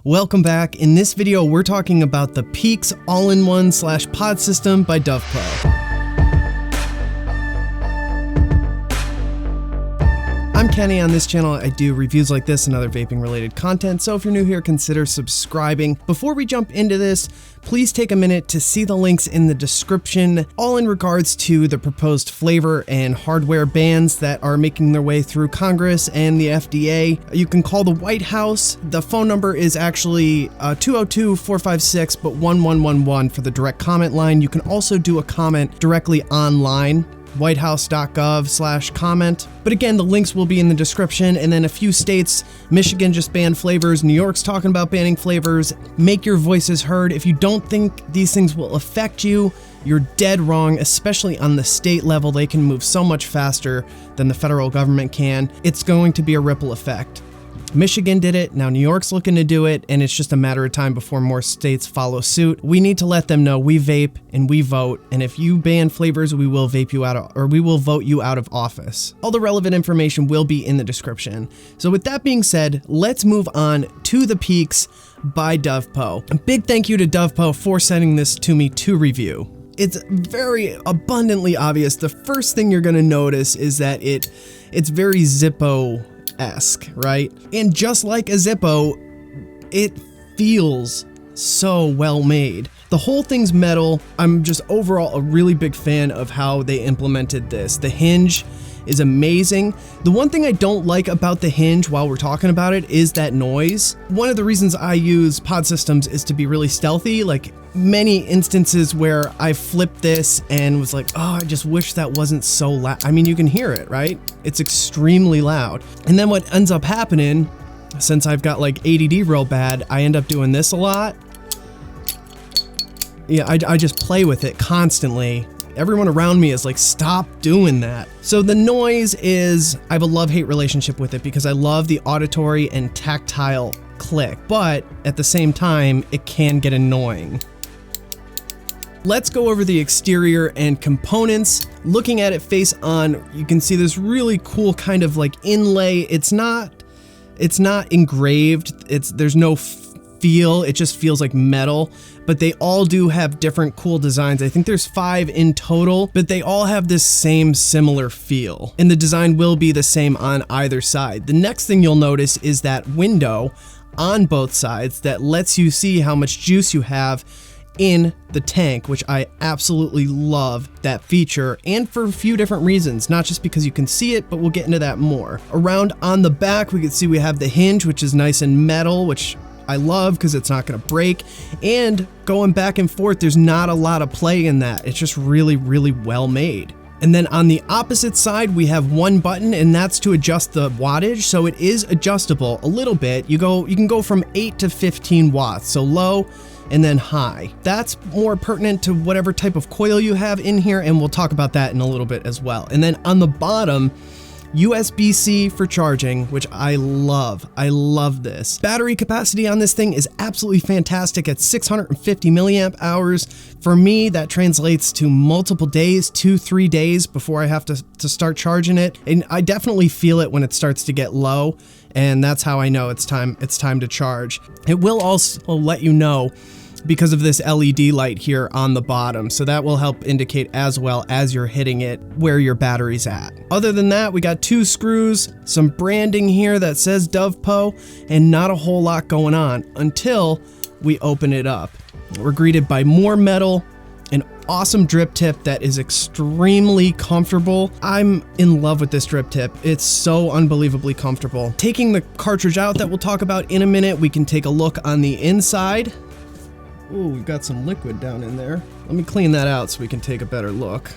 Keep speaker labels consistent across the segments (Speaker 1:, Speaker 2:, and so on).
Speaker 1: Welcome back. In this video, we're talking about the Peaks all-in-one / pod system by Dovpo. I'm Kenny. On this channel, I do reviews like this and other vaping related content, so if you're new here, consider subscribing. Before we jump into this, please take a minute to see the links in the description, all in regards to the proposed flavor and hardware bans that are making their way through Congress and the FDA. You can call the White House. The phone number is actually 202-456, but 1111 for the direct comment line. You can also do a comment directly online, whitehouse.gov/comment. But again, the links will be in the description. And then a few states, Michigan just banned flavors. New York's talking about banning flavors. Make your voices heard. If you don't think these things will affect you, you're dead wrong, especially on the state level. They can move so much faster than the federal government can. It's going to be a ripple effect. Michigan did it, now New York's looking to do it, and it's just a matter of time before more states follow suit. We need to let them know we vape and we vote, and if you ban flavors, we will vape you out of, or we will vote you out of office. All the relevant information will be in the description. So with that being said, let's move on to the Peaks by Dovpo. A big thank you to Dovpo for sending this to me to review. It's very abundantly obvious. The first thing you're gonna notice is that it's very Zippo-esque, right? And just like a Zippo, it feels so well made. The whole thing's metal. I'm just overall a really big fan of how they implemented this. The hinge is amazing. The one thing I don't like about the hinge while we're talking about it is that noise. One of the reasons I use pod systems is to be really stealthy. Like many instances where I flipped this and was like, oh, I just wish that wasn't so loud. I mean, you can hear it, right? It's extremely loud. And then what ends up happening, since I've got like ADD real bad, I end up doing this a lot. Yeah, I just play with it constantly. Everyone around me is like, stop doing that. So the noise is, I have a love-hate relationship with it because I love the auditory and tactile click, but at the same time, it can get annoying. Let's go over the exterior and components. Looking at it face on, you can see this really cool kind of like inlay. It's not engraved. There's no feel. It just feels like metal, but they all do have different cool designs. I think there's 5 in total, but they all have this same similar feel, and the design will be the same on either side. The next thing you'll notice is that window on both sides that lets you see how much juice you have in the tank, which I absolutely love that feature, and for a few different reasons, not just because you can see it, but we'll get into that more. Around on the back, we can see we have the hinge, which is nice and metal, which I love because it's not going to break, and going back and forth, there's not a lot of play in that. It's just really, really well made. And then on the opposite side, we have one button, and that's to adjust the wattage. So it is adjustable a little bit. You can go from 8 to 15 watts, so low and then high. That's more pertinent to whatever type of coil you have in here, and we'll talk about that in a little bit as well. And then on the bottom, USB-C for charging, which I love. I love this. Battery capacity on this thing is absolutely fantastic at 650 milliamp hours. For me, that translates to multiple days, 2-3 days before I have to start charging it. And I definitely feel it when it starts to get low, and that's how I know it's time to charge. It will also let you know because of this LED light here on the bottom. So that will help indicate as well as you're hitting it where your battery's at. Other than that, we got 2 screws, some branding here that says Dovpo, and not a whole lot going on until we open it up. We're greeted by more metal, an awesome drip tip that is extremely comfortable. I'm in love with this drip tip. It's so unbelievably comfortable. Taking the cartridge out that we'll talk about in a minute, we can take a look on the inside. Ooh, we've got some liquid down in there. Let me clean that out so we can take a better look.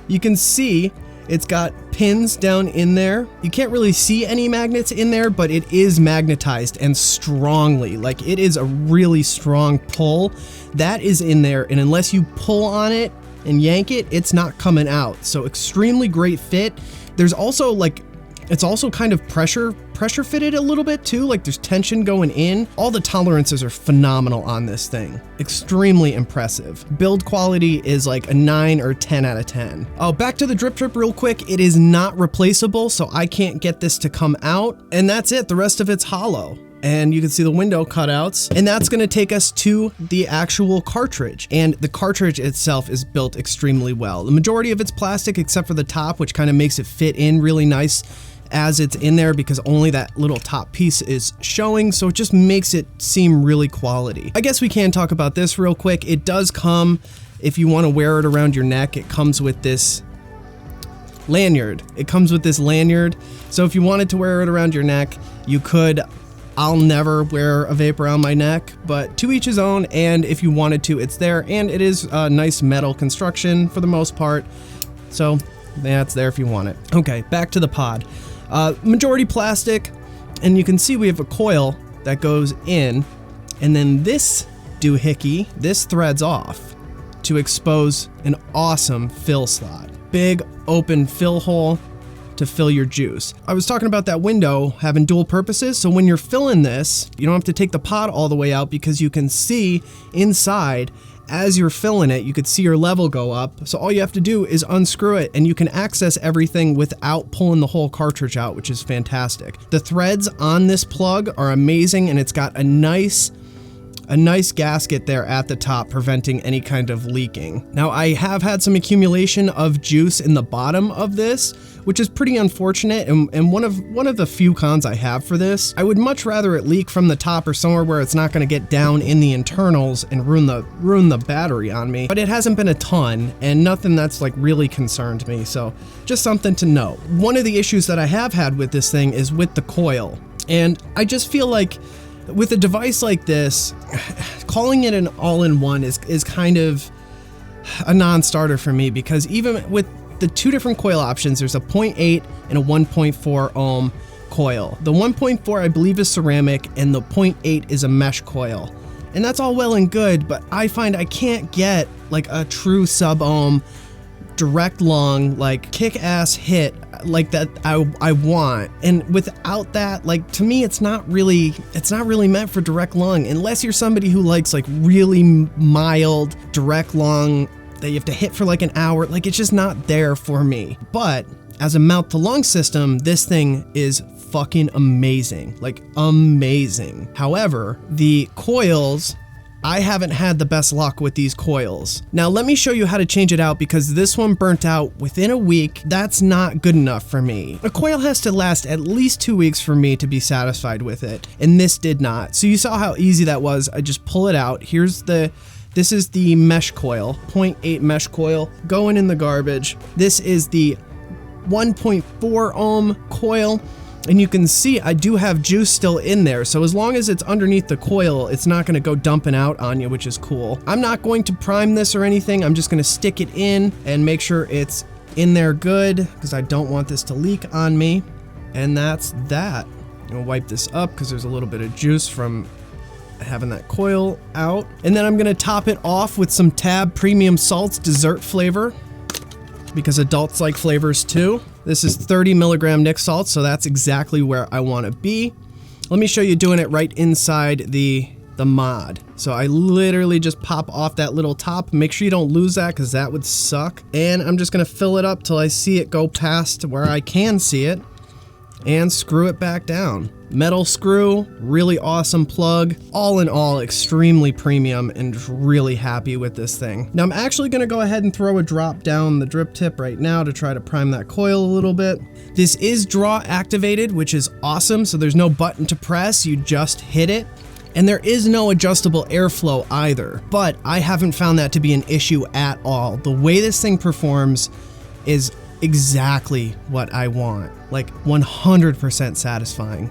Speaker 1: You can see it's got pins down in there. You can't really see any magnets in there, but it is magnetized and strongly. Like, it is a really strong pull that is in there, and unless you pull on it and yank it, it's not coming out. So extremely great fit. There's also like, it's also kind of pressure fitted a little bit too, like there's tension going in. All the tolerances are phenomenal on this thing. Extremely impressive. Build quality is like a 9 or 10 out of 10. Oh, back to the drip trip real quick. It is not replaceable, so I can't get this to come out, and that's it. The rest of it's hollow. and you can see the window cutouts, and that's going to take us to the actual cartridge. And the cartridge itself is built extremely well. The majority of it's plastic except for the top, which kind of makes it fit in really nice as it's in there because only that little top piece is showing, so it just makes it seem really quality. I guess we can talk about this real quick. It does come, if you want to wear it around your neck, it comes with this lanyard. So if you wanted to wear it around your neck, you could. I'll never wear a vape around my neck, but to each his own, and if you wanted to, it's there, and it is a nice metal construction for the most part, so yeah, it's there if you want it. Okay, back to the pod. Majority plastic, and you can see we have a coil that goes in, and then this doohickey, this threads off to expose an awesome fill slot. Big open fill hole to fill your juice. I was talking about that window having dual purposes, so when you're filling this, you don't have to take the pod all the way out because you can see inside as you're filling it, you could see your level go up. So all you have to do is unscrew it and you can access everything without pulling the whole cartridge out, which is fantastic. The threads on this plug are amazing, and it's got a nice gasket there at the top preventing any kind of leaking. Now I have had some accumulation of juice in the bottom of this, which is pretty unfortunate, and one of the few cons I have for this. I would much rather it leak from the top or somewhere where it's not going to get down in the internals and ruin the battery on me. But it hasn't been a ton, and nothing that's like really concerned me, so just something to note. One of the issues that I have had with this thing is with the coil, and I just feel like with a device like this, calling it an all-in-one is kind of a non-starter for me, because even with the two different coil options, there's a 0.8 and a 1.4 ohm coil. The 1.4 I believe is ceramic, and the 0.8 is a mesh coil. And that's all well and good, but I find I can't get like a true sub-ohm direct lung, like kick-ass hit like that I want. And without that, like, to me, it's not really meant for direct lung, unless you're somebody who likes like really mild direct lung that you have to hit for like an hour. Like, it's just not there for me. But as a mouth to lung system, this thing is fucking amazing, like amazing. However, the coils, I haven't had the best luck with these coils. Now let me show you how to change it out, because this one burnt out within a week. That's not good enough for me. A coil has to last at least 2 weeks for me to be satisfied with it, and this did not. So you saw how easy that was. I just pull it out. This is the mesh coil, 0.8 mesh coil, going in the garbage. This is the 1.4 ohm coil. And you can see I do have juice still in there, so as long as it's underneath the coil, it's not going to go dumping out on you, which is cool. I'm not going to prime this or anything. I'm just going to stick it in and make sure it's in there good, because I don't want this to leak on me. And that's that. I'm going to wipe this up because there's a little bit of juice from having that coil out. And then I'm going to top it off with some Tab Premium Salts dessert flavor, because adults like flavors too. This is 30 milligram Nic salt, so that's exactly where I want to be. Let me show you doing it right inside the mod. So I literally just pop off that little top. Make sure you don't lose that, because that would suck. And I'm just going to fill it up till I see it go past where I can see it, and screw it back down. Metal screw, really awesome plug. All in all, extremely premium, and just really happy with this thing. Now I'm actually gonna go ahead and throw a drop down the drip tip right now to try to prime that coil a little bit. This is draw activated, which is awesome, so there's no button to press, you just hit it. And there is no adjustable airflow either, but I haven't found that to be an issue at all. The way this thing performs is exactly what I want, like 100% satisfying.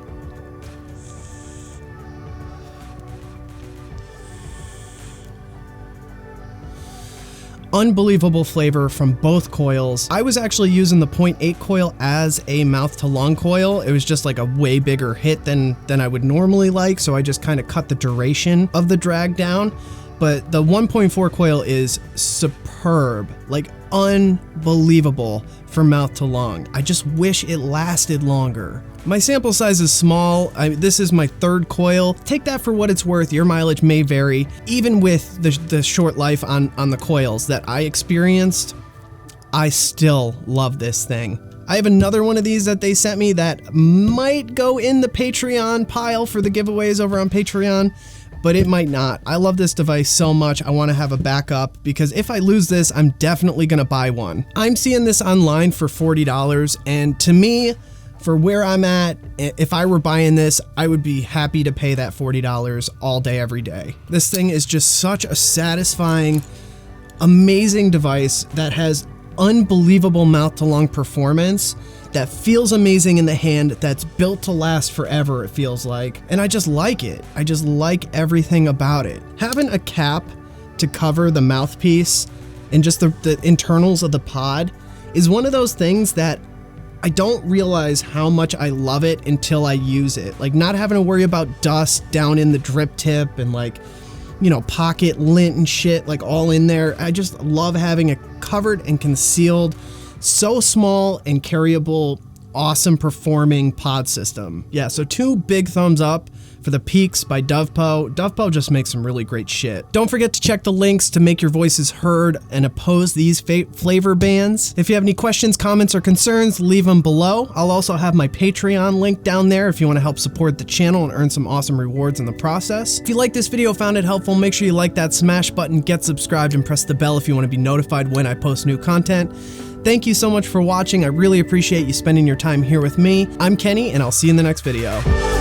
Speaker 1: Unbelievable flavor from both coils. I was actually using the 0.8 coil as a mouth to lung coil. It was just like a way bigger hit than I would normally like, so I just kind of cut the duration of the drag down. But the 1.4 coil is superb, like unbelievable for mouth to lung. I just wish it lasted longer. My sample size is small. This is my third coil. Take that for what it's worth. Your mileage may vary. Even with the short life on the coils that I experienced, I still love this thing. I have another one of these that they sent me that might go in the Patreon pile for the giveaways over on Patreon, but it might not. I love this device so much, I want to have a backup, because if I lose this, I'm definitely going to buy one. I'm seeing this online for $40, and to me, for where I'm at, if I were buying this, I would be happy to pay that $40 all day, every day. This thing is just such a satisfying, amazing device that has unbelievable mouth-to-lung performance, that feels amazing in the hand, that's built to last forever, it feels like. And I just like it. I just like everything about it. Having a cap to cover the mouthpiece and just the internals of the pod is one of those things that I don't realize how much I love it until I use it. Like, not having to worry about dust down in the drip tip and, like, you know, pocket lint and shit, like, all in there. I just love having a covered and concealed, so small and carryable, awesome performing pod system. Yeah, so 2 big thumbs up for the Peaks by Dovpo. Dovpo just makes some really great shit. Don't forget to check the links to make your voices heard and oppose these flavor bans. If you have any questions, comments, or concerns, leave them below. I'll also have my Patreon link down there if you want to help support the channel and earn some awesome rewards in the process. If you like this video, found it helpful, make sure you like that smash button, get subscribed, and press the bell if you want to be notified when I post new content. Thank you so much for watching. I really appreciate you spending your time here with me. I'm Kenny, and I'll see you in the next video.